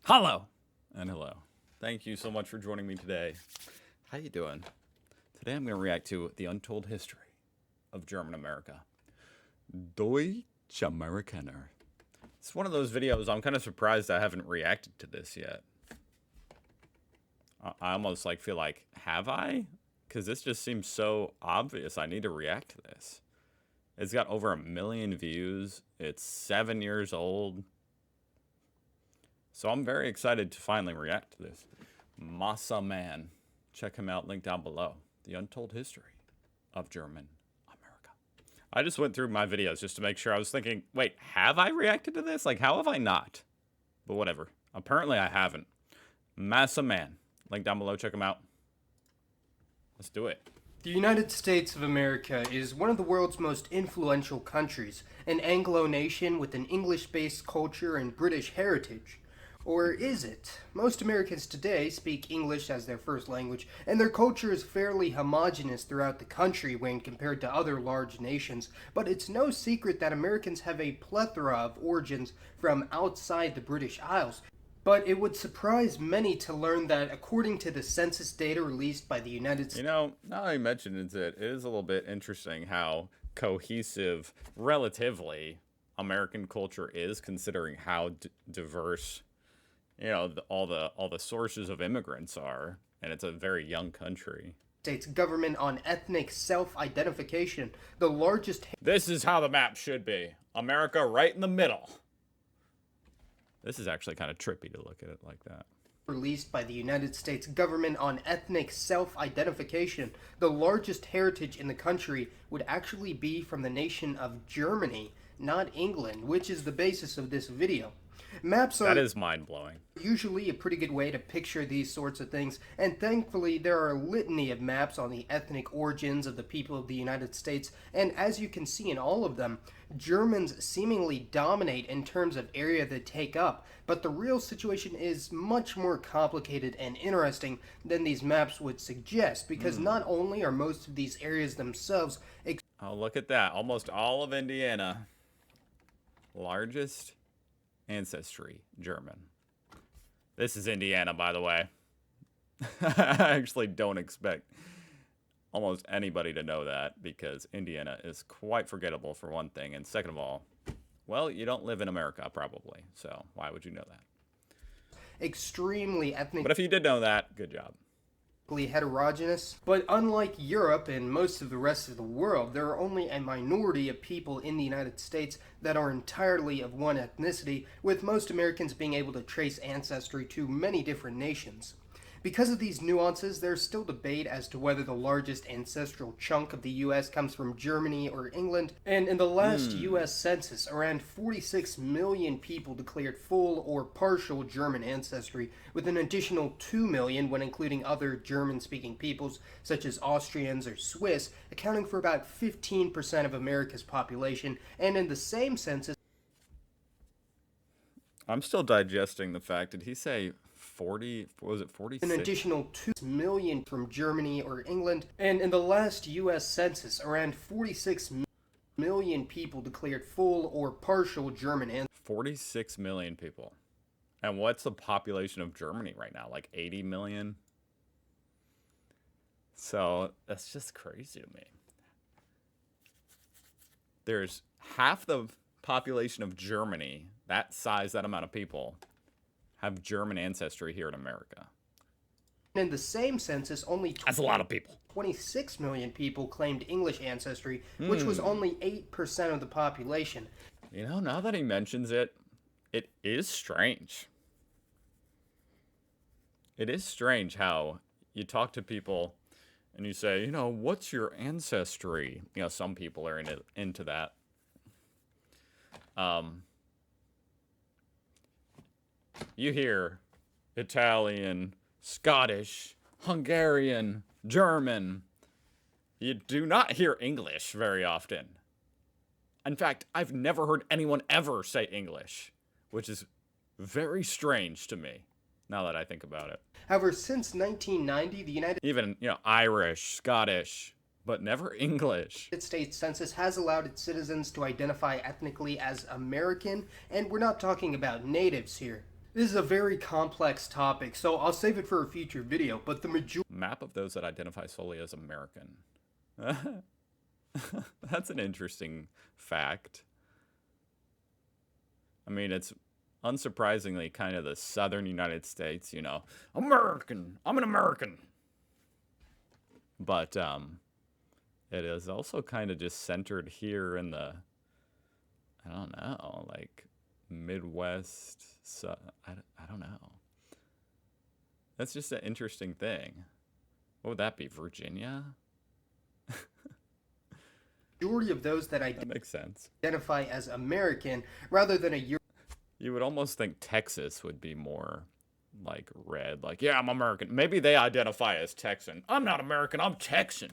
Hello and hello. Thank you so much for joining me today. How you doing? Today I'm going to react to the untold history of German America. Deutschamerikaner. It's one of those videos I'm kind of surprised I haven't reacted to this yet. I almost feel like, have I? Because this just seems so obvious. I need to react to this. It's got over 1 million views. It's 7 years old. So I'm very excited to finally react to this. Massa Man. Check him out, link down below. The Untold History of German America. I just went through my videos just to make sure. I was thinking, wait, have I reacted to this? Like, how have I not? But whatever. Apparently I haven't. Massa Man. Link down below, check him out. Let's do it. The United States of America is one of the world's most influential countries, an Anglo nation with an English-based culture and British heritage. Or is it? Most Americans today speak English as their first language, and their culture is fairly homogeneous throughout the country when compared to other large nations, but it's no secret that Americans have a plethora of origins from outside the British Isles. But it would surprise many to learn that according to the census data released by the United States... You know, now that you mentioned it is a little bit interesting how cohesive, relatively, American culture is, considering how diverse, you know, all the sources of immigrants are, and it's a very young country. States government on ethnic self-identification, the largest... This is how the map should be. America right in the middle. This is actually kind of trippy to look at it like that. Released by the United States government on ethnic self-identification, the largest heritage in the country would actually be from the nation of Germany, not England, which is the basis of this video. Maps are... That is mind-blowing. Usually a pretty good way to picture these sorts of things, and thankfully there are a litany of maps on the ethnic origins of the people of the United States, and as you can see in all of them, Germans seemingly dominate in terms of area they take up, but the real situation is much more complicated and interesting than these maps would suggest, because not only are most of these areas themselves... Oh, look at that. Almost all of Indiana. Largest ancestry, German. This is Indiana, by the way. I actually don't expect almost anybody to know that, because Indiana is quite forgettable for one thing, and second of all, well, you don't live in America, probably, so why would you know that? Extremely ethnic. But if you did know that, good job. Heterogeneous, but unlike Europe and most of the rest of the world, there are only a minority of people in the United States that are entirely of one ethnicity, with most Americans being able to trace ancestry to many different nations. Because of these nuances, there's still debate as to whether the largest ancestral chunk of the U.S. comes from Germany or England, and in the last U.S. Census, around 46 million people declared full or partial German ancestry, with an additional 2 million when including other German-speaking peoples, such as Austrians or Swiss, accounting for about 15% of America's population, and in the same census... I'm still digesting the fact, did he say 40, was it 46? An additional 2 million from Germany or England, and in the last U.S. Census, around 46 million people declared full or partial German ancestry. 46 million people. And what's the population of Germany right now? Like 80 million? So that's just crazy to me. There's half the population of Germany, that size, that amount of people, have German ancestry here in America. In the same census, only that's a lot of people. 26 million people claimed English ancestry, which was only 8% of the population. You know, now that he mentions it, it is strange. It is strange how you talk to people and you say, you know, what's your ancestry? You know, some people are into that. You hear Italian, Scottish, Hungarian, German. You do not hear English very often. In fact, I've never heard anyone ever say English, which is very strange to me, now that I think about it. However, since 1990, the United Irish, Scottish, but never English. States Census has allowed its citizens to identify ethnically as American, and we're not talking about natives here. This is a very complex topic, so I'll save it for a future video, but the majority Map of those that identify solely as American. That's an interesting fact. I mean, it's unsurprisingly kind of the southern United States, you know. American. I'm an American. But it is also kind of just centered here in the, I don't know, like Midwest. So, I don't know. That's just an interesting thing. What would that be? Virginia? majority of those that That makes sense. identify as American rather than a European. You would almost think Texas would be more like red. Like, yeah, I'm American. Maybe they identify as Texan. I'm not American. I'm Texan.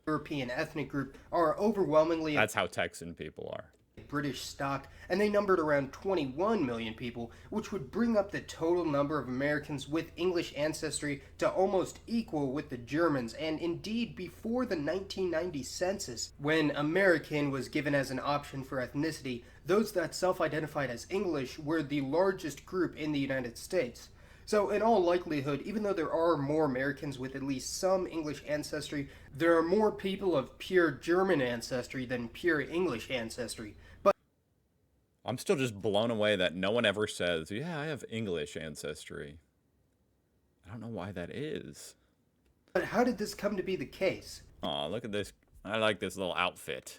European ethnic group are overwhelmingly That's how Texan people are. British stock, and they numbered around 21 million people, which would bring up the total number of Americans with English ancestry to almost equal with the Germans. And indeed, before the 1990 census, when American was given as an option for ethnicity, those that self-identified as English were the largest group in the United States. So, in all likelihood, even though there are more Americans with at least some English ancestry, there are more people of pure German ancestry than pure English ancestry. But I'm still just blown away that no one ever says, yeah, I have English ancestry. I don't know why that is. how did this come to be the case? Aw, look at this. I like this little outfit.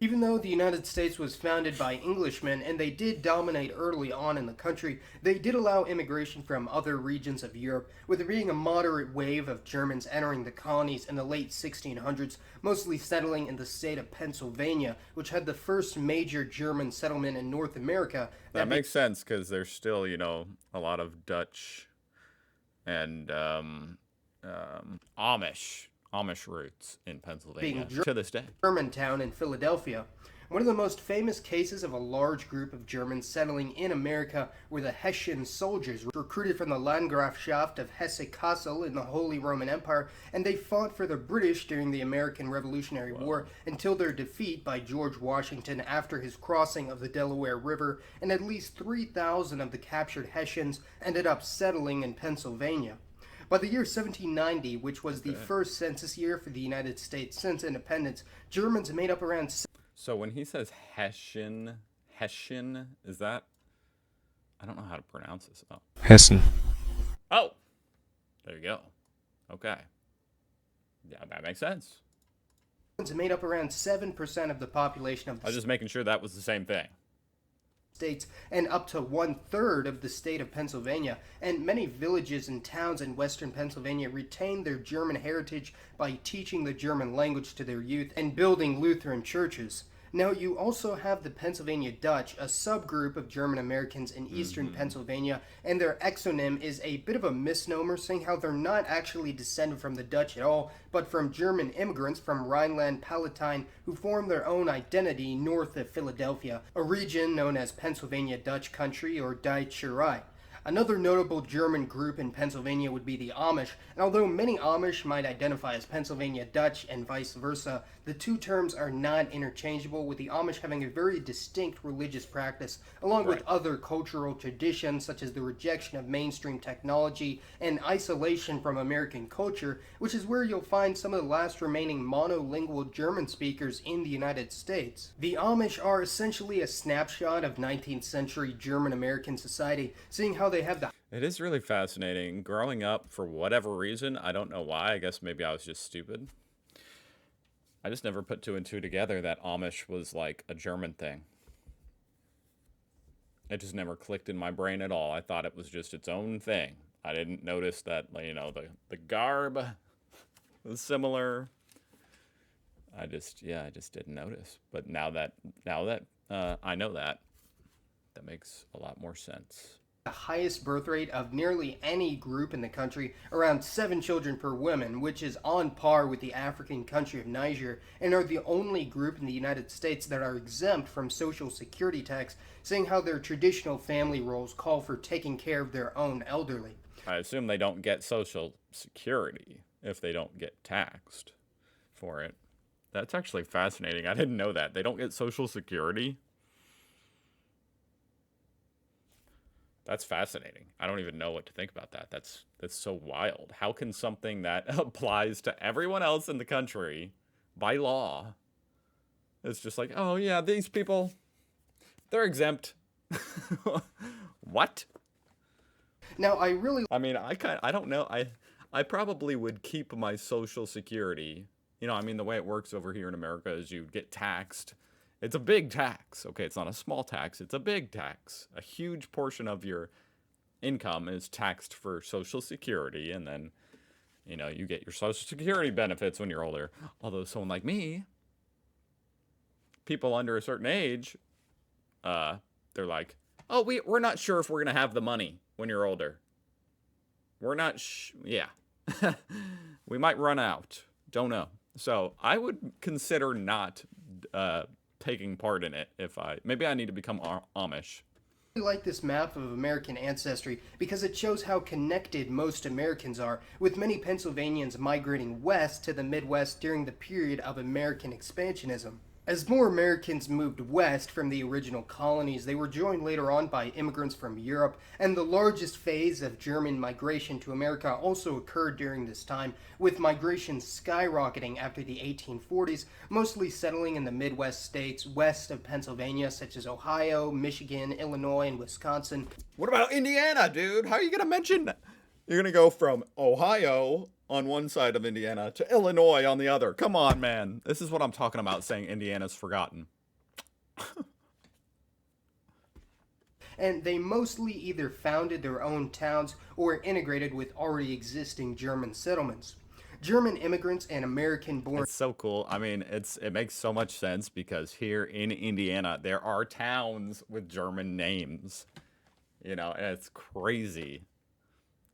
Even though the United States was founded by Englishmen and they did dominate early on in the country, they did allow immigration from other regions of Europe, with there being a moderate wave of Germans entering the colonies in the late 1600s, mostly settling in the state of Pennsylvania, which had the first major German settlement in North America. That makes sense because there's still, you know, a lot of Dutch and Amish roots in Pennsylvania to this day. Germantown in Philadelphia. One of the most famous cases of a large group of Germans settling in America were the Hessian soldiers, recruited from the Landgrafschaft of Hesse-Kassel in the Holy Roman Empire, and they fought for the British during the American Revolutionary War until their defeat by George Washington after his crossing of the Delaware River, and at least 3,000 of the captured Hessians ended up settling in Pennsylvania. By the year 1790, which was the first census year for the United States since independence, Germans made up around... So when he says Hessian, is that... I don't know how to pronounce this. Oh. Hessen. Oh! There you go. Okay. Yeah, that makes sense. made up around 7% of the population of the I was just making sure that was the same thing. States and up to 1/3 of the state of Pennsylvania, and many villages and towns in western Pennsylvania retained their German heritage by teaching the German language to their youth and building Lutheran churches. Now, you also have the Pennsylvania Dutch, a subgroup of German Americans in eastern Pennsylvania, and their exonym is a bit of a misnomer, saying how they're not actually descended from the Dutch at all, but from German immigrants from Rhineland-Palatinate who formed their own identity north of Philadelphia, a region known as Pennsylvania Dutch Country or Deutschamerikaner. Another notable German group in Pennsylvania would be the Amish, and although many Amish might identify as Pennsylvania Dutch and vice versa, the two terms are not interchangeable, with the Amish having a very distinct religious practice, along with other cultural traditions such as the rejection of mainstream technology and isolation from American culture, which is where you'll find some of the last remaining monolingual German speakers in the United States. The Amish are essentially a snapshot of 19th century German American society, seeing how they have the... It is really fascinating. Growing up, for whatever reason, I don't know why, I guess maybe I was just stupid. I just never put two and two together that Amish was like a German thing. It just never clicked in my brain at all. I thought it was just its own thing. I didn't notice that, you know, the garb was similar. I just didn't notice. But now that I know that makes a lot more sense. The highest birth rate of nearly any group in the country, around 7 children per woman, which is on par with the African country of Niger, and are the only group in the United States that are exempt from Social Security tax, saying how their traditional family roles call for taking care of their own elderly. I assume they don't get Social Security if they don't get taxed for it. That's actually fascinating. I didn't know that. They don't get Social Security? That's fascinating. I don't even know what to think about that. That's so wild. How can something that applies to everyone else in the country by law, it's just like, oh yeah, these people, they're exempt. What? Now, I mean, I don't know. I probably would keep my Social Security. You know, I mean, the way it works over here in America is you get taxed. It's a big tax. Okay, it's not a small tax. It's a big tax. A huge portion of your income is taxed for Social Security, and then, you know, you get your Social Security benefits when you're older. Although someone like me, people under a certain age, they're like, oh, we're not sure if we're going to have the money when you're older. We're not yeah. We might run out. Don't know. So I would consider not taking part in it if maybe I need to become Amish. like this map of American ancestry because it shows how connected most Americans are, with many Pennsylvanians migrating west to the Midwest during the period of American expansionism. As more Americans moved west from the original colonies, they were joined later on by immigrants from Europe, and the largest phase of German migration to America also occurred during this time, with migration skyrocketing after the 1840s, mostly settling in the Midwest states west of Pennsylvania, such as Ohio, Michigan, Illinois, and Wisconsin. What about Indiana, dude? How are you going to mention that? You're going to go from Ohio on one side of Indiana to Illinois on the other. Come on, man. This is what I'm talking about, saying Indiana's forgotten. And they mostly either founded their own towns or integrated with already existing German settlements. German immigrants and American-born... It's so cool. I mean, it makes so much sense because here in Indiana, there are towns with German names. You know, and it's crazy.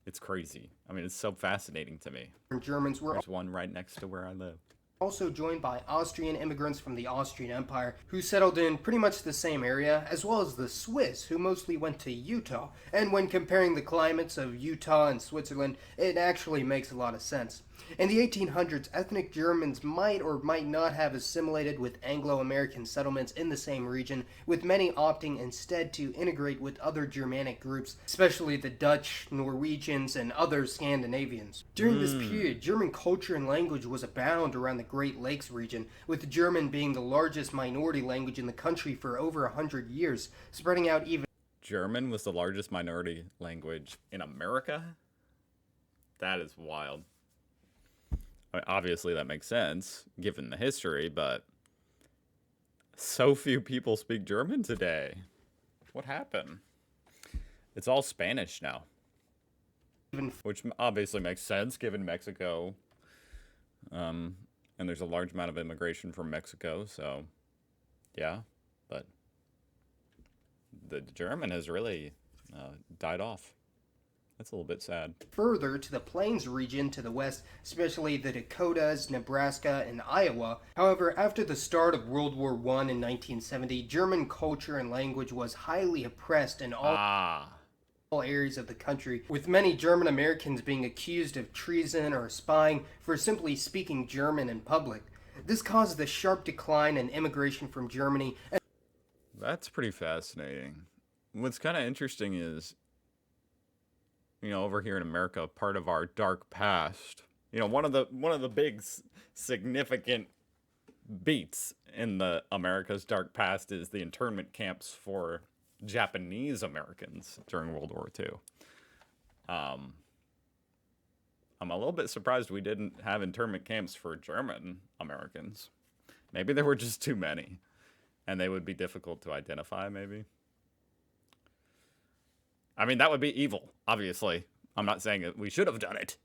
It's crazy. I mean, it's so fascinating to me. Germans were... There's one right next to where I live. Also joined by Austrian immigrants from the Austrian Empire who settled in pretty much the same area, as well as the Swiss who mostly went to Utah. And when comparing the climates of Utah and Switzerland, it actually makes a lot of sense. In the 1800s, ethnic Germans might or might not have assimilated with Anglo-American settlements in the same region, with many opting instead to integrate with other Germanic groups, especially the Dutch, Norwegians, and other Scandinavians. During this period, German culture and language was abound around the Great Lakes region, with German being the largest minority language in the country for over 100 years, spreading out even... German was the largest minority language in America? That is wild. I mean, obviously, that makes sense, given the history, but so few people speak German today. What happened? It's all Spanish now. Which obviously makes sense, given Mexico. And there's a large amount of immigration from Mexico, so yeah. But the German has really died off. That's a little bit sad. Further to the Plains region to the west, especially the Dakotas, Nebraska, and Iowa. However, after the start of World War I in 1970, German culture and language was highly oppressed in all areas of the country, with many German Americans being accused of treason or spying for simply speaking German in public. This caused the sharp decline in immigration from Germany. That's pretty fascinating. What's kind of interesting is, you know, over here in America, part of our dark past, you know, one of the big significant beats in the America's dark past is the internment camps for Japanese Americans during World War II. I'm a little bit surprised we didn't have internment camps for German Americans. Maybe there were just too many, and they would be difficult to identify, maybe. I mean, that would be evil, obviously. I'm not saying that we should have done it.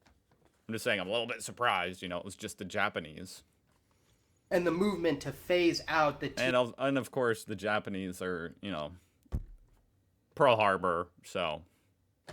I'm just saying I'm a little bit surprised, you know, it was just the Japanese. And the movement to phase out the... And of course, the Japanese are, you know, Pearl Harbor, so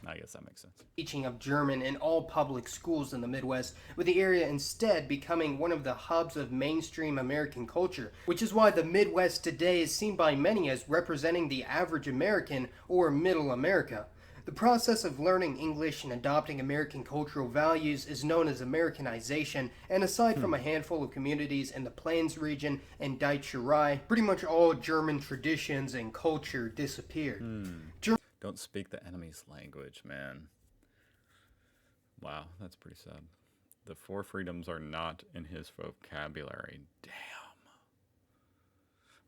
I guess that makes sense. Teaching of German in all public schools in the Midwest, with the area instead becoming one of the hubs of mainstream American culture, which is why the Midwest today is seen by many as representing the average American or middle America. The process of learning English and adopting American cultural values is known as Americanization, and aside from a handful of communities in the Plains region and Deutschamerikaner, pretty much all German traditions and culture disappeared. Don't speak the enemy's language, man. Wow, that's pretty sad. The four freedoms are not in his vocabulary. Damn.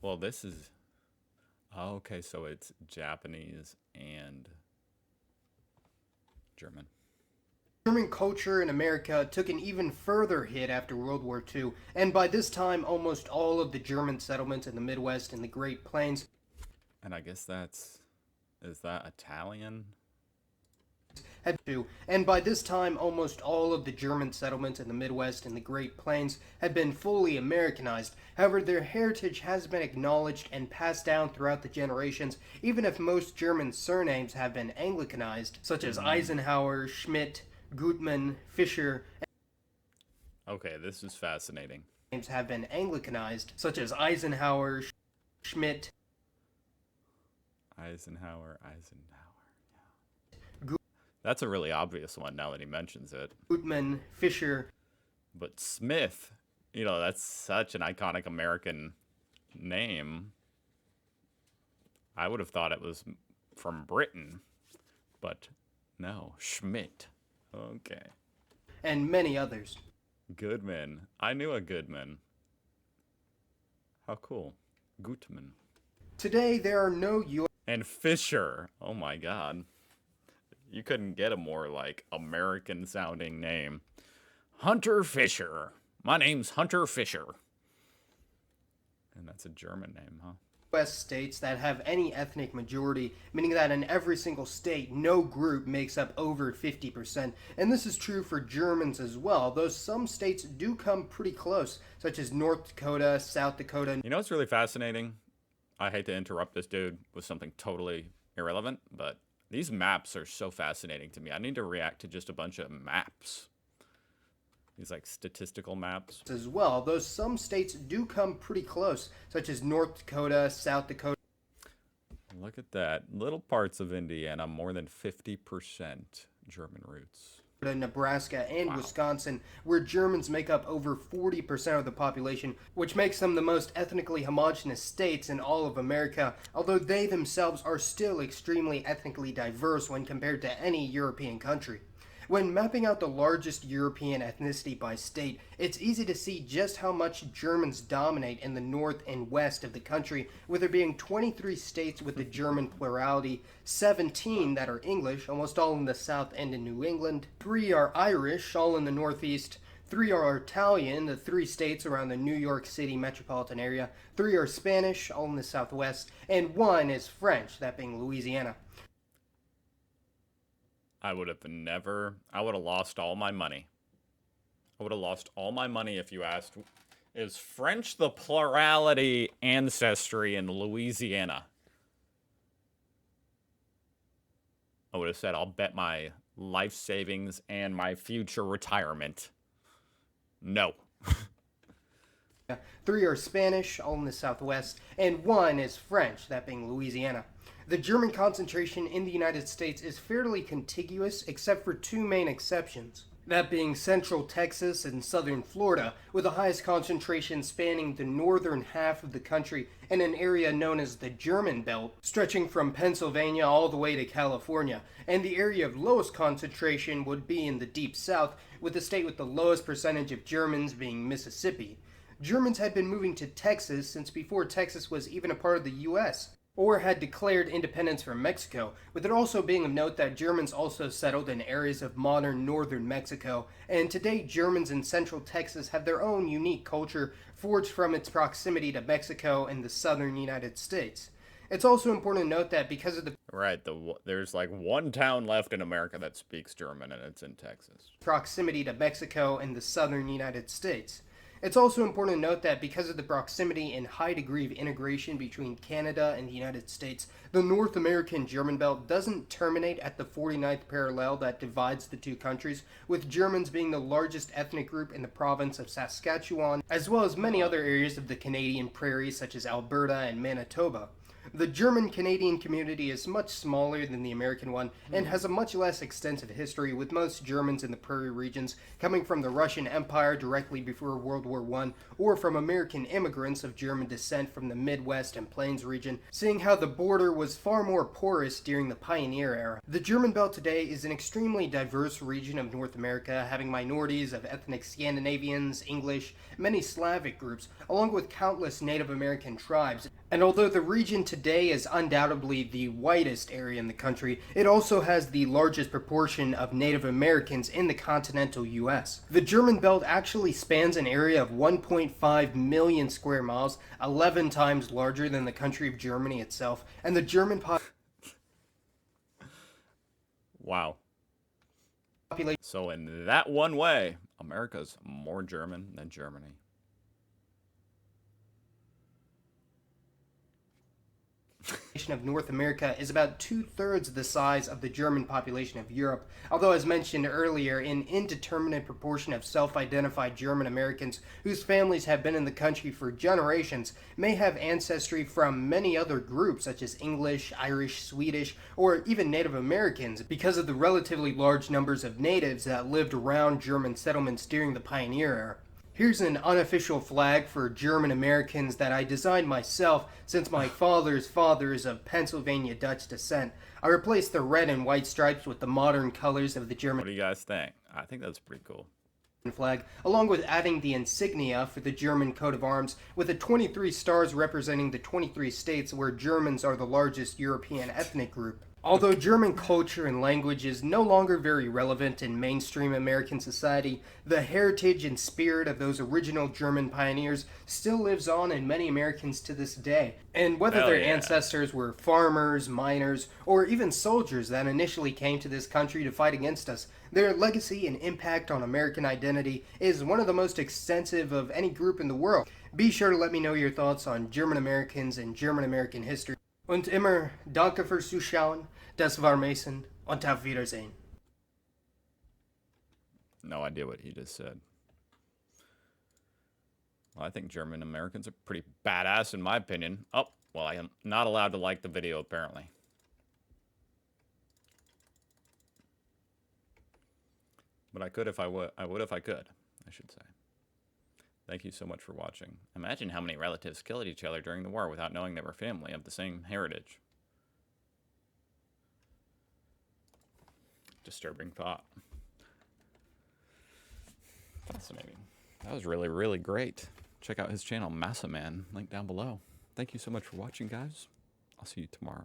Well, this is... Oh, okay, so it's Japanese and German. German culture in America took an even further hit after World War II, and by this time, almost all of the German settlements in the Midwest and the Great Plains... And I guess that's... Is that Italian? And by this time, almost all of the German settlements in the Midwest and the Great Plains had been fully Americanized. However, their heritage has been acknowledged and passed down throughout the generations, even if most German surnames have been Anglicanized, such as Eisenhower, Schmidt, Gutmann, Fischer. Okay, this is fascinating. Names have been Anglicanized, such as Eisenhower, Schmidt. Eisenhower. Yeah. That's a really obvious one now that he mentions it. Gutmann, Fischer. But Smith, you know, that's such an iconic American name. I would have thought it was from Britain, but no, Schmidt. Okay. And many others. Goodman. I knew a Goodman. How cool. Gutmann. Today, there are no U.S. And Fisher. Oh my god. You couldn't get a more, like, American-sounding name. Hunter Fisher. My name's Hunter Fisher. And that's a German name, huh? states that have any ethnic majority, meaning that in every single state, no group makes up over 50%. And this is true for Germans as well, though some states do come pretty close, such as North Dakota, South Dakota. You know what's really fascinating? I hate to interrupt this dude with something totally irrelevant, but these maps are so fascinating to me. I need to react to just a bunch of maps. These, like, statistical maps. As well, though some states do come pretty close, such as North Dakota, South Dakota. Look at that. Little parts of Indiana, more than 50% German roots. Nebraska and Wisconsin, where Germans make up over 40% of the population, which makes them the most ethnically homogenous states in all of America, although they themselves are still extremely ethnically diverse when compared to any European country. When mapping out the largest European ethnicity by state, it's easy to see just how much Germans dominate in the north and west of the country, with there being 23 states with the German plurality, 17 that are English, almost all in the south and in New England, 3 are Irish, all in the northeast, 3 are Italian, the 3 states around the New York City metropolitan area, 3 are Spanish, all in the southwest, and 1 is French, that being Louisiana. I would have lost all my money. I would have lost all my money if you asked, is French the plurality ancestry in Louisiana? I would have said, I'll bet my life savings and my future retirement. No. 3 are Spanish, all in the southwest, and 1 is French, that being Louisiana. The German concentration in the United States is fairly contiguous, except for 2 main exceptions. That being central Texas and southern Florida, with the highest concentration spanning the northern half of the country in an area known as the German Belt, stretching from Pennsylvania all the way to California. And the area of lowest concentration would be in the deep south, with the state with the lowest percentage of Germans being Mississippi. Germans had been moving to Texas since before Texas was even a part of the U.S., or had declared independence from Mexico, with it also being of note that Germans also settled in areas of modern northern Mexico, and today Germans in central Texas have their own unique culture forged from its proximity to Mexico and the southern United States. It's also important to note that because of the there's like one town left in America that speaks German, and it's in Texas. Proximity to Mexico and the southern United States. It's also important to note that because of the proximity and high degree of integration between Canada and the United States, the North American German Belt doesn't terminate at the 49th parallel that divides the two countries, with Germans being the largest ethnic group in the province of Saskatchewan, as well as many other areas of the Canadian prairies such as Alberta and Manitoba. The German-Canadian community is much smaller than the American one and has a much less extensive history, with most Germans in the prairie regions coming from the Russian Empire directly before World War I, or from American immigrants of German descent from the Midwest and Plains region, seeing how the border was far more porous during the pioneer era. The German Belt today is an extremely diverse region of North America, having minorities of ethnic Scandinavians, English, many Slavic groups, along with countless Native American tribes. And although the region today is undoubtedly the whitest area in the country, it also has the largest proportion of Native Americans in the continental US. The German Belt actually spans an area of 1.5 million square miles, 11 times larger than the country of Germany itself, and the German Wow. population So in that one way, America's more German than Germany. of North America is about 2/3 the size of the German population of Europe, although as mentioned earlier, an indeterminate proportion of self-identified German Americans whose families have been in the country for generations may have ancestry from many other groups such as English, Irish, Swedish, or even Native Americans because of the relatively large numbers of natives that lived around German settlements during the pioneer era. Here's an unofficial flag for German Americans that I designed myself since my father's father is of Pennsylvania Dutch descent. I replaced the red and white stripes with the modern colors of the What German do you guys think? I think that's pretty cool. flag, along with adding the insignia for the German coat of arms with the 23 stars representing the 23 states where Germans are the largest European ethnic group. Although German culture and language is no longer very relevant in mainstream American society, the heritage and spirit of those original German pioneers still lives on in many Americans to this day. And whether Hell their yeah. ancestors were farmers, miners, or even soldiers that initially came to this country to fight against us, their legacy and impact on American identity is one of the most extensive of any group in the world. Be sure to let me know your thoughts on German Americans and German American history. Und immer danke fürs Zuschauen. Das war Mason. Und auf Wiedersehen. No idea what he just said. Well, I think German Americans are pretty badass in my opinion. Oh, well, I am not allowed to like the video apparently. But I could if I would. I would if I could, I should say. Thank you so much for watching. Imagine how many relatives killed each other during the war without knowing they were family of the same heritage. Disturbing thought. Fascinating. That was really, really great. Check out his channel, Massa Man, link down below. Thank you so much for watching, guys. I'll see you tomorrow.